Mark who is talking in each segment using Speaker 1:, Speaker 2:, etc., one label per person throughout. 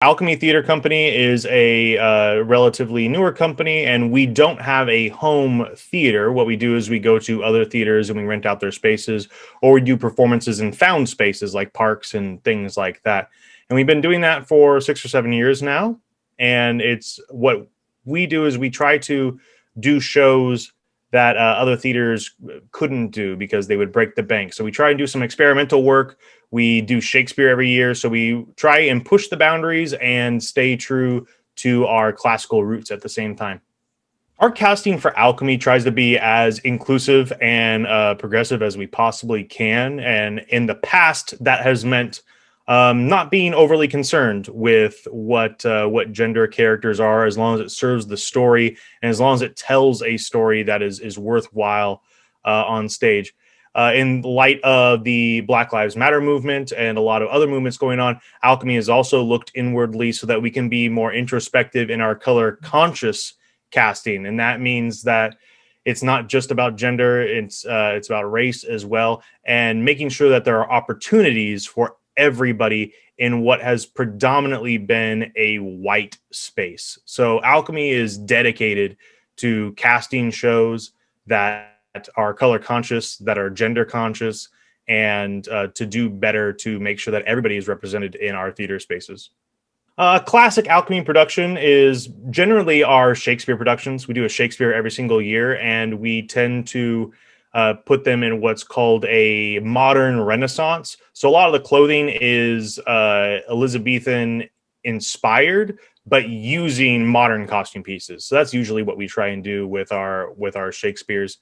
Speaker 1: Alchemy Theatre Company is a relatively newer company, and we don't have a home theater. What we do is we go to other theaters and we rent out their spaces, or we do performances in found spaces like parks and things like that. And we've been doing that for 6 or 7 years now. And it's what we do is we try to do shows that other theaters couldn't do because they would break the bank. So we try and do some experimental work. We do Shakespeare every year. So we try and push the boundaries and stay true to our classical roots at the same time. Our casting for Alchemy tries to be as inclusive and progressive as we possibly can. And in the past, that has meant not being overly concerned with what gender characters are, as long as it serves the story and as long as it tells a story that is worthwhile on stage. In light of the Black Lives Matter movement and a lot of other movements going on, Alchemy has also looked inwardly so that we can be more introspective in our color conscious casting. And that means that it's not just about gender, it's about race as well, and making sure that there are opportunities for everybody in what has predominantly been a white space. So Alchemy is dedicated to casting shows that are color conscious, that are gender conscious, and to do better to make sure that everybody is represented in our theater spaces. Classic Alchemy production is generally our Shakespeare productions. We do a Shakespeare every single year, and we tend to put them in what's called a modern Renaissance. So a lot of the clothing is Elizabethan inspired, but using modern costume pieces. So that's usually what we try and do with our Shakespeares.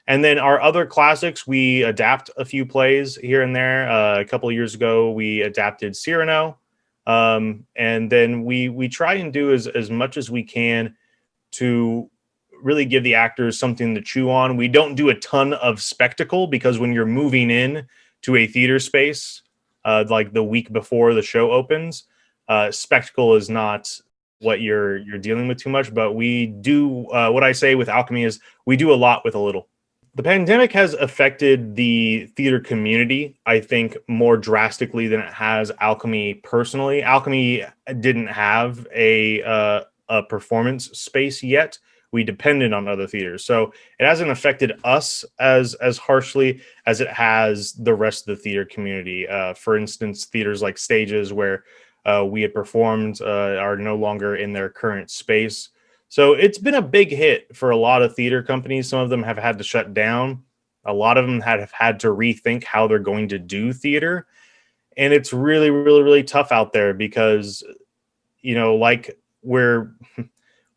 Speaker 1: And then our other classics, we adapt a few plays here and there. A couple of years ago, we adapted Cyrano. And then we try and do as much as we can to really give the actors something to chew on. We don't do a ton of spectacle because when you're moving in to a theater space, like the week before the show opens, spectacle is not what you're dealing with too much. But we do what I say with Alchemy is we do a lot with a little. The pandemic has affected the theater community, I think, more drastically than it has Alchemy personally. Alchemy didn't have a performance space yet. We depended on other theaters, so it hasn't affected us as harshly as it has the rest of the theater community. For instance, theaters like Stages, where we had performed, are no longer in their current space. So it's been a big hit for a lot of theater companies. Some of them have had to shut down. A lot of them have had to rethink how they're going to do theater. And it's really, really, really tough out there because, like we're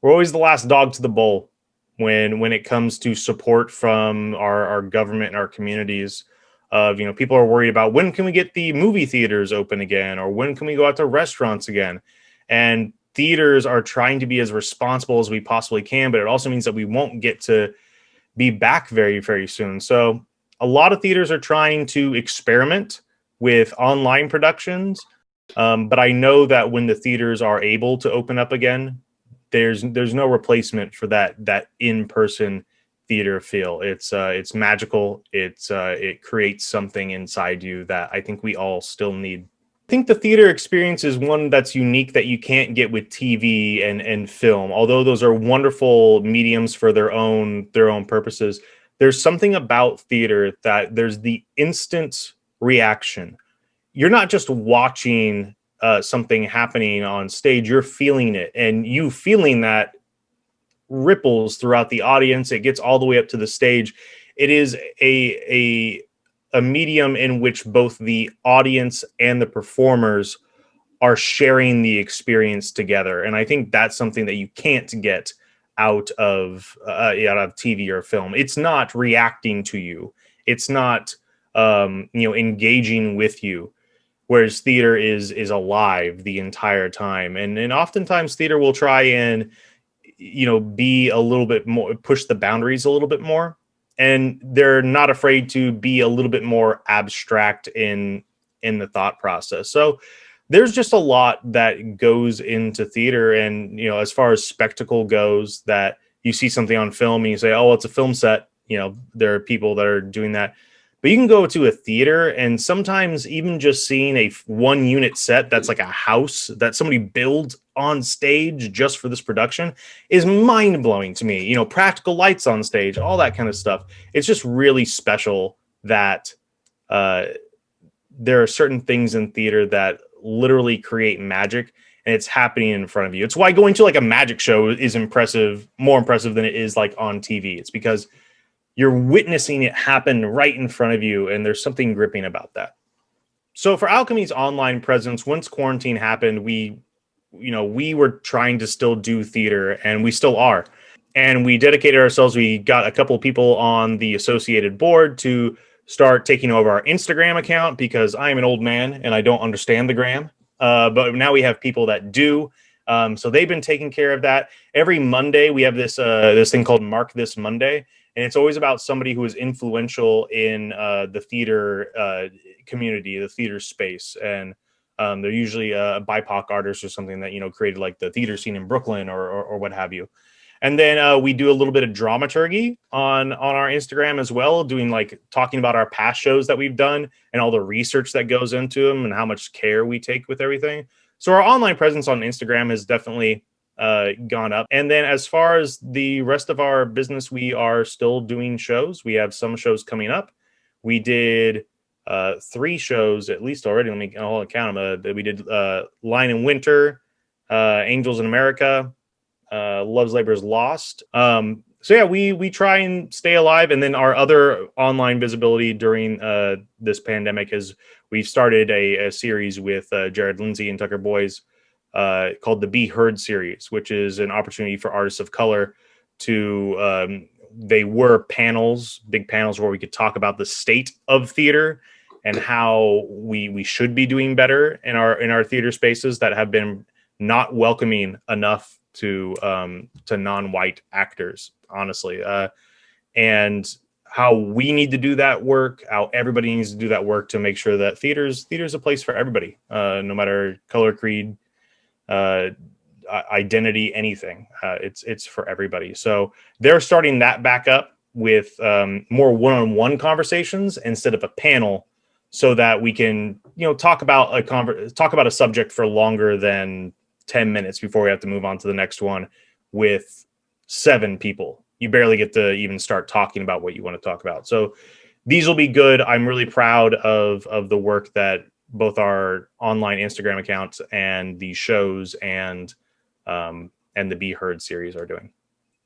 Speaker 1: always the last dog to the bowl when it comes to support from our government and our communities. People are worried about when can we get the movie theaters open again, or when can we go out to restaurants again? And theaters are trying to be as responsible as we possibly can, but it also means that we won't get to be back very, very soon. So a lot of theaters are trying to experiment with online productions. But I know that when the theaters are able to open up again, there's no replacement for that in-person theater feel. It's magical. It creates something inside you that I think we all still need. I think the theater experience is one that's unique that you can't get with TV and film. Although those are wonderful mediums for their own purposes, there's something about theater that there's the instant reaction. You're not just watching something happening on stage, you're feeling it, and you feeling that ripples throughout the audience. It gets all the way up to the stage. It is a medium in which both the audience and the performers are sharing the experience together. And I think that's something that you can't get out of TV or film. It's not reacting to you. It's not, engaging with you. Whereas theater is alive the entire time. And oftentimes theater will try and, be a little bit more, push the boundaries a little bit more. And they're not afraid to be a little bit more abstract in the thought process. So there's just a lot that goes into theater. And, as far as spectacle goes, that you see something on film and you say, oh, it's a film set. There are people that are doing that. But But you can go to a theater, and sometimes even just seeing a 1 unit set that's like a house that somebody built on stage just for this production is mind blowing to me. You know, practical lights on stage, all that kind of stuff. It's just really special that uh, there are certain things in theater that literally create magic, and it's happening in front of you. It's why going to like a magic show is impressive, more impressive than it is like on TV. It's because you're witnessing it happen right in front of you, and there's something gripping about that. So for Alchemy's online presence, once quarantine happened, we were trying to still do theater, and we still are. And we dedicated ourselves. We got a couple people on the associated board to start taking over our Instagram account, because I am an old man and I don't understand the gram. But now we have people that do. So they've been taking care of that. Every Monday we have this thing called Mark This Monday, and it's always about somebody who is influential in the theater community, the theater space, and they're usually a BIPOC artist or something that created like the theater scene in Brooklyn or what have you. And then we do a little bit of dramaturgy on our Instagram as well, doing like talking about our past shows that we've done and all the research that goes into them and how much care we take with everything. So our online presence on Instagram has definitely gone up. And then as far as the rest of our business, we are still doing shows. We have some shows coming up. We did 3 shows at least already. I'll count them. We did Line in Winter, Angels in America, Love's Labor's Lost. So yeah, we try and stay alive. And then our other online visibility during this pandemic is we've started a series with Jared Lindsay and Tucker Boys called the Be Heard series, which is an opportunity for artists of color to they were panels, big panels where we could talk about the state of theater and how we should be doing better in our theater spaces that have been not welcoming enough to non-white actors, honestly, and how we need to do that work, how everybody needs to do that work to make sure that theater's a place for everybody, no matter color, creed, identity, anything. It's for everybody. So they're starting that back up with more one-on-one conversations instead of a panel, so that we can talk about a subject for longer than 10 minutes before we have to move on to the next one with 7 people. You barely get to even start talking about what you want to talk about. So these will be good. I'm really proud of the work that both our online Instagram accounts and the shows and the Be Heard series are doing.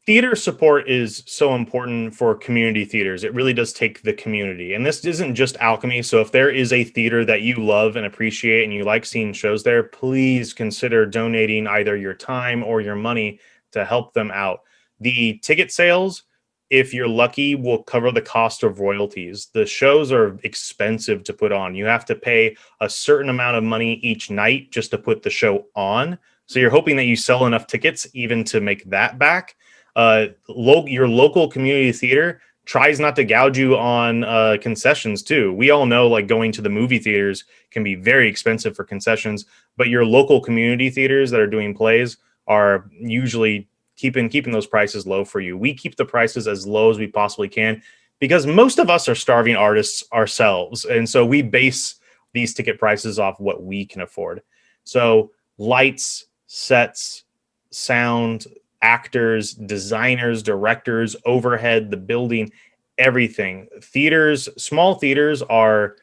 Speaker 1: Theater support is so important for community theaters. It really does take the community. And this isn't just Alchemy. So if there is a theater that you love and appreciate and you like seeing shows there, please consider donating either your time or your money to help them out. The ticket sales, if you're lucky, will cover the cost of royalties. The shows are expensive to put on. You have to pay a certain amount of money each night just to put the show on. So you're hoping that you sell enough tickets even to make that back. Your local community theater tries not to gouge you on concessions too. We all know like going to the movie theaters can be very expensive for concessions, but your local community theaters that are doing plays are usually keeping those prices low for you. We keep the prices as low as we possibly can because most of us are starving artists ourselves. And so we base these ticket prices off what we can afford. So lights, sets, sound, actors, designers, directors, overhead, the building, everything. Theaters, small theaters are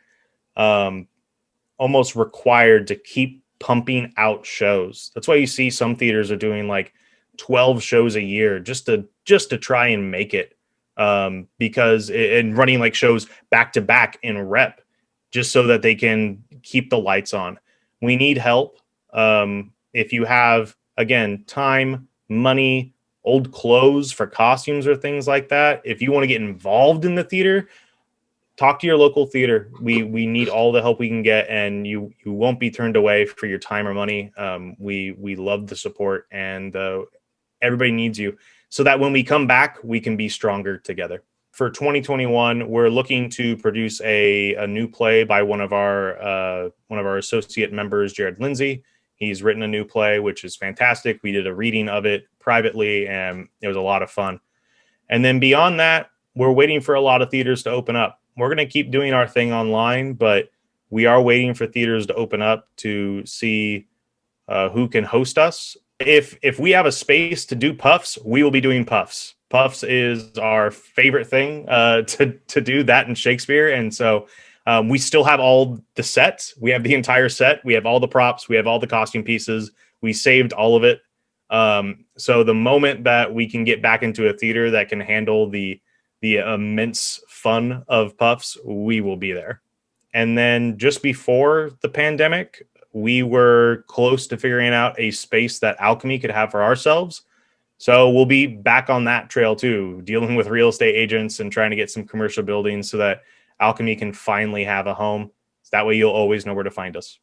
Speaker 1: almost required to keep pumping out shows. That's why you see some theaters are doing like 12 shows a year just to try and make it, because and running like shows back to back in rep just so that they can keep the lights on. We need help. If you have, again, time, money, old clothes for costumes or things like that, if you want to get involved in the theater, talk to your local theater. We need all the help we can get, and you won't be turned away for your time or money. We love the support, and everybody needs you, so that when we come back, we can be stronger together. For 2021, we're looking to produce a new play by one of our associate members, Jared Lindsay. He's written a new play, which is fantastic. We did a reading of it privately, and it was a lot of fun. And then beyond that, we're waiting for a lot of theaters to open up. we're going to keep doing our thing online, but we are waiting for theaters to open up to see who can host us. If we have a space to do puffs, we will be doing puffs. Puffs is our favorite thing to do, that and Shakespeare, and so we still have all the sets. We have the entire set. We have all the props. We have all the costume pieces. We saved all of it. So the moment that we can get back into a theater that can handle the immense fun of puffs, we will be there. And then just before the pandemic, we were close to figuring out a space that Alchemy could have for ourselves. So we'll be back on that trail too, dealing with real estate agents and trying to get some commercial buildings so that Alchemy can finally have a home. So that way you'll always know where to find us.